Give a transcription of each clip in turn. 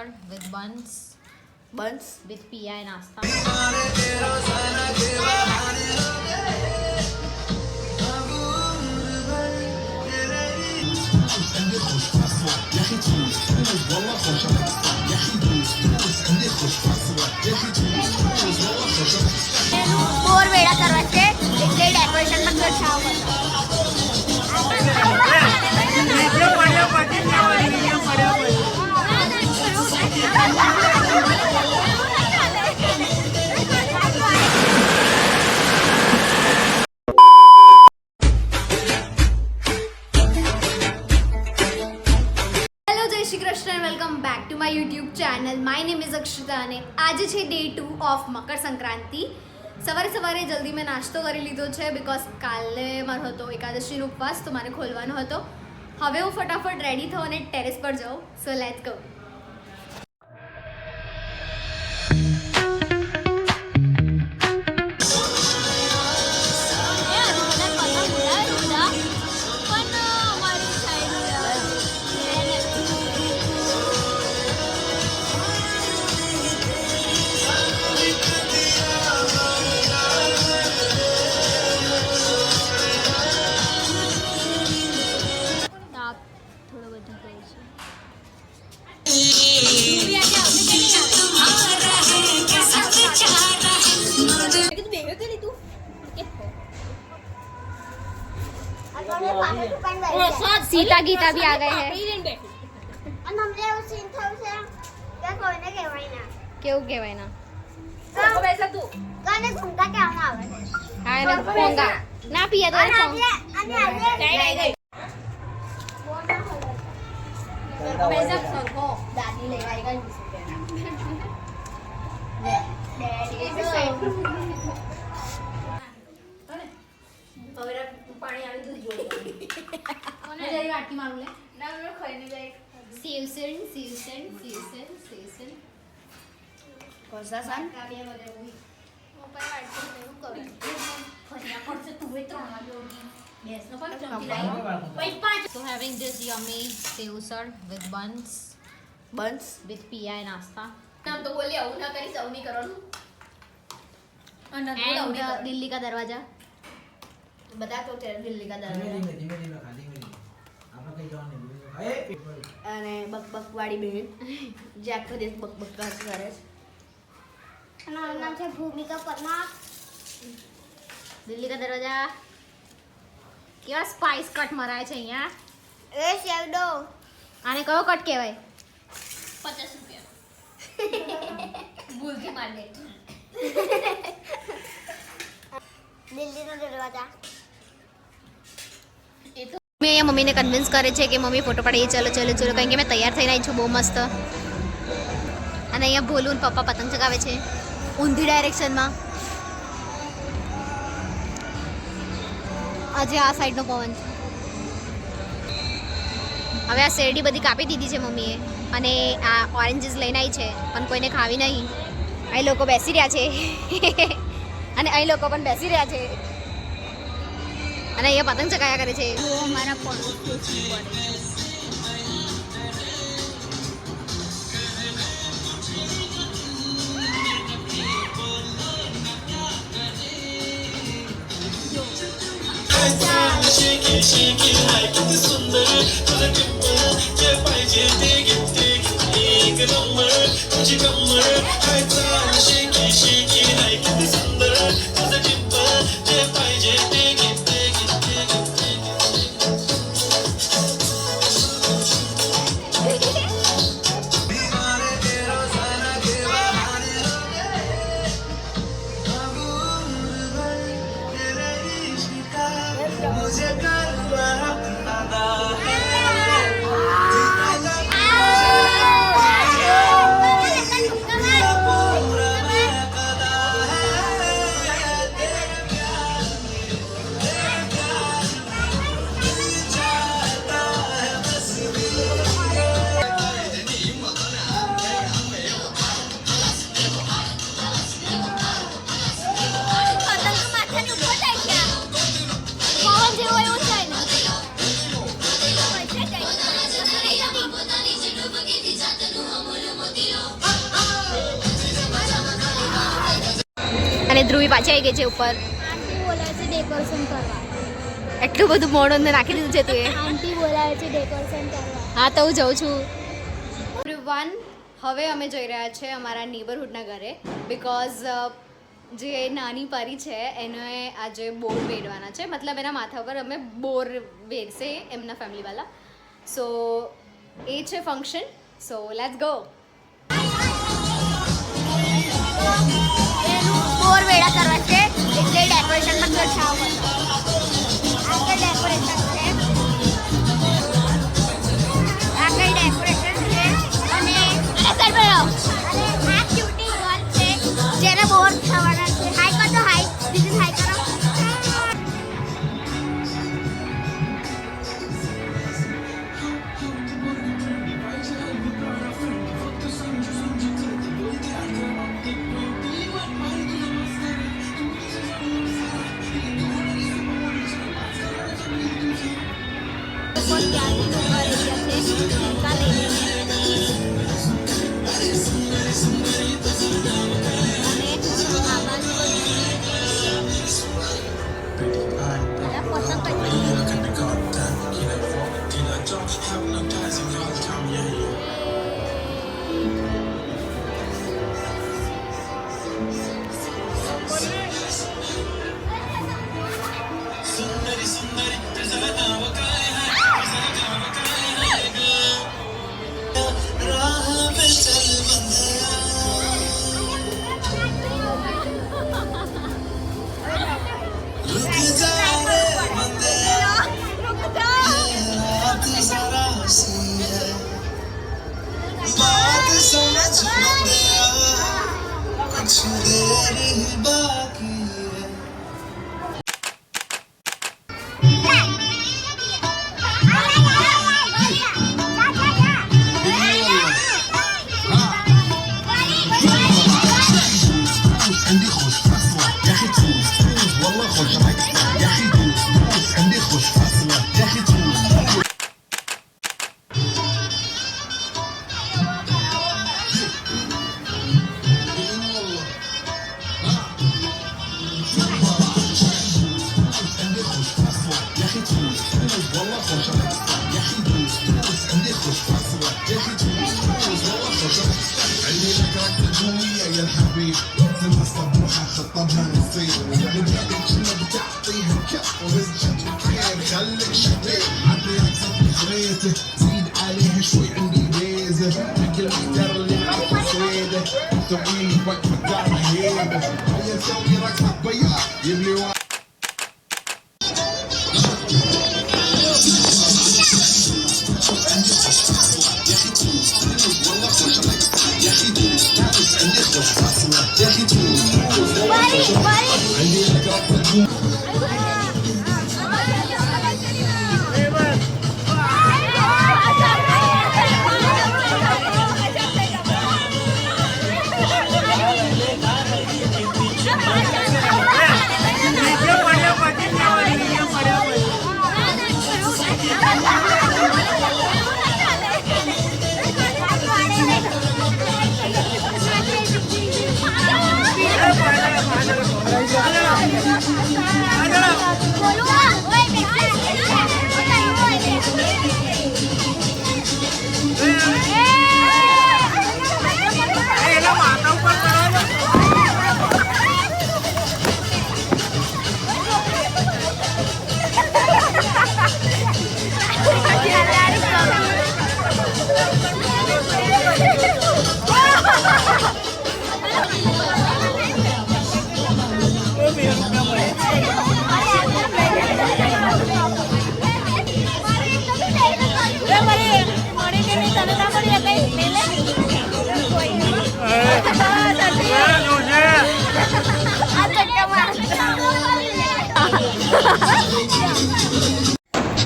sir with buns with PI nasta. બોર વેડા કરવા છે એટલે ડેકોરેશન પણ દર્શાવવા welcome back to my YouTube channel my name is Akshita અને આજે છે ડે 2 ઓફ મકર સંક્રાંતિ. સવારે જલ્દી મેં નાસ્તો કરી લીધો છે બિકોઝ કાલે મારો હતો એકાદશીનો ઉપવાસ તો મારે ખોલવાનો હતો. હવે હું ફટાફટ રેડી થઉં અને ટેરેસ પર જાઉં. So let's go. Sita Gita भी आ गए हैं. કેવું કહેવાય ના હા એને પોંગા ના પીયા તો પોંગ દાદી લેવા ગઈ પાણી આવી દૂધ જોઈ મને જરી વાટકી મારું લે ના મને ખાઈને જાય સેવસન કોસા સન કાબિયા બધે હું મોબાઈલ વાટકી મેં કરું ફરિયા પડશે તું એ ત્રણ વાગે yes no પણ ચમકી લાઈ પછી પાંચ. So having this yummy sev sir with buns with PI nasta નામ તો બોલી આવું ના કરી સૌની કરવાનું and दिल्ली का दरवाजा બતા તો દિલ્હી કા દરવાજા અને બકબક વાળી બહેન જે આખો દિવસ બકબક કરે છે. નામ છે ભૂમિકા પરમાર. દિલ્હી કા દરવાજા કેવા સ્પાઇસ કટ મરાય છે અહીંયા. એ શેવડો આને કયો કટ કહેવાય? 50 રૂપિયા ભૂલથી માર દે. દિલ્હીનો દરવાજા મેં અહીંયા મમ્મીને કન્વિન્સ કરે છે કે મમ્મી ફોટો પાડીએ ચલો કારણ કે મેં તૈયાર થઈને આવી છું બહુ મસ્ત. અને અહીંયા ભોલું ને પપ્પા પતંગ ચગાવે છે ઊંધી ડાયરેક્શનમાં. આજે આ સાઈડનો પવન છે. હવે આ શેરડી બધી કાપી દીધી છે મમ્મીએ અને આ ઓરેન્જીસ લઈને આવી છે પણ કોઈને ખાવી નહીં. અહીં લોકો બેસી રહ્યા છે અને અહીં લોકો પણ બેસી રહ્યા છે અને અહીંયા પતંગ ચગાયા કરે છે. અમારા પડોશી પડે અને ધ્રુવી પાછી આવી ગઈ છે ઉપર. આંટી બોલાવે છે ડેકોરેશન કરવા. એટલું બધું મોડું નાખી દીધું છે તું એ. આંટી બોલાવે છે ડેકોરેશન કરવા. હા તો હું જઉં છું. એવરીવન, હવે અમે જઈ રહ્યા છીએ અમારા નેબરહુડના ઘરે બિકોઝ જે નાની પરી છે એને આજે બોર વેરવાના છે, મતલબ એના માથા પર અમે બોર વેરશે એમના ફેમિલીવાળા. સો એ છે ફંક્શન. So let's go. એનું બોર વેડા કરવા છે એટલે ડેકોરેશનમાં દર્શાવવા પડે. આગળ ડેકોરેશન છે, આગળ ડેકોરેશન છે અને અને આ ક્યુટી ગર્લ છે જેને બોર થવાના છે. હાઈ કરો તો હાઈ, દીદી હાઈ કરો.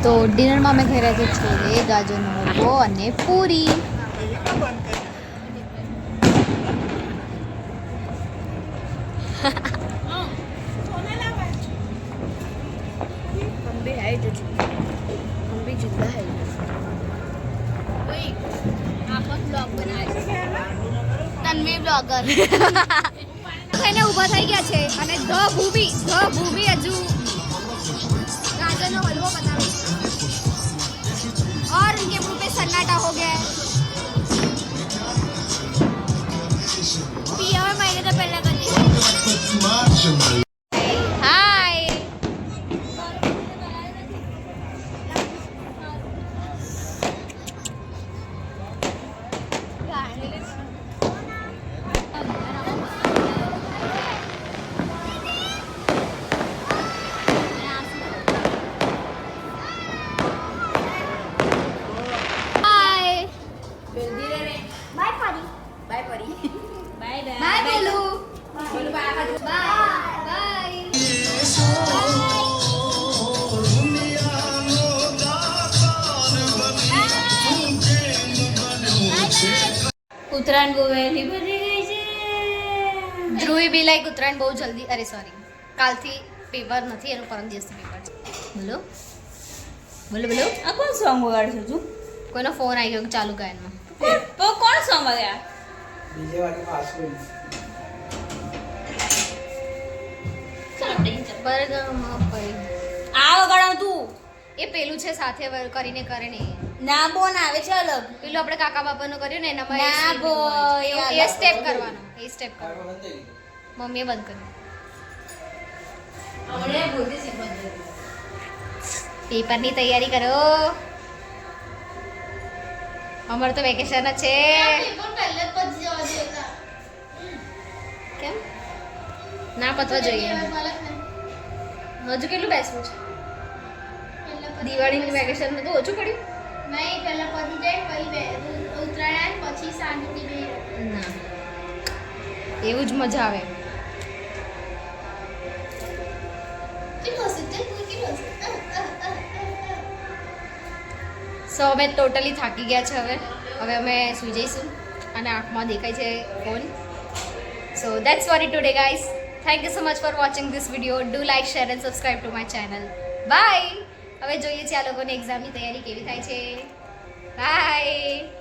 તો ડિનરમાં અમે ખાઈ રહ્યા છીએ છોલે ગાજરનો હલવો અને પૂરી. तन्वी ब्लॉगर થઈને ઊભા થઈ ગયા છે અને ધ ભૂમિ હજુ ગાજરનો હલવો બનાવે છે और इनके मुंह पे सन्नाटा हो गया है पिया में महीने तो पहले कर दिया હાય बाय बाय परी बाय बोलू बाय बाय ઉત્તરાયણ બહુ વહેલી બની ગઈ છે ધ્રુવી બી લાઈક ઉત્તરાયણ બહુ જલ્દી અરે સોરી કાલથી પેપર નથી એનું પરમ દિવસથી પેપર છે બોલો બોલો બોલો આ કોણ સોંગ વગાડશું તું કોઈનો ફોન આવી ગયો ચાલુ ગાયનમાં તો કોણ સોંગ વગાડ્યા डीजे वाली पास में બરગમાં પડી આ વગાડાવ તું એ પેલું છે સાથે કરીને કરે ને ના બોન આવે છે અલગ પેલું આપણે કાકા બાપાનું કર્યું ને એનામાં ના બોય, એ અલગ. સ્ટેપ કરવાનો એ સ્ટેપ કરવાનો મમ્મીએ બંધ કર્યું પેપરની તૈયારી કરો અમારે તો વેકેશન જ છે કેમ ના પતવા જોઈએ હજુ કેટલું બેસવું છે દિવાળીની વેકેશન તો ઓછું પડ્યું નહીં પહેલા પતી જાય પછી ઉત્તરાયણ પછી શાંતિ બે ના એવું જ મજા આવે સો અમે ટોટલી થાકી ગયા છે હવે અમે સૂઈ જઈશું અને આંખમાં દેખાય છે phone so that's for it today guys thank you so much for watching this video do like share and subscribe to my channel bye હવે જોઈએ છીએ આ લોકોની એક્ઝામની તૈયારી કેવી થાય છે બાય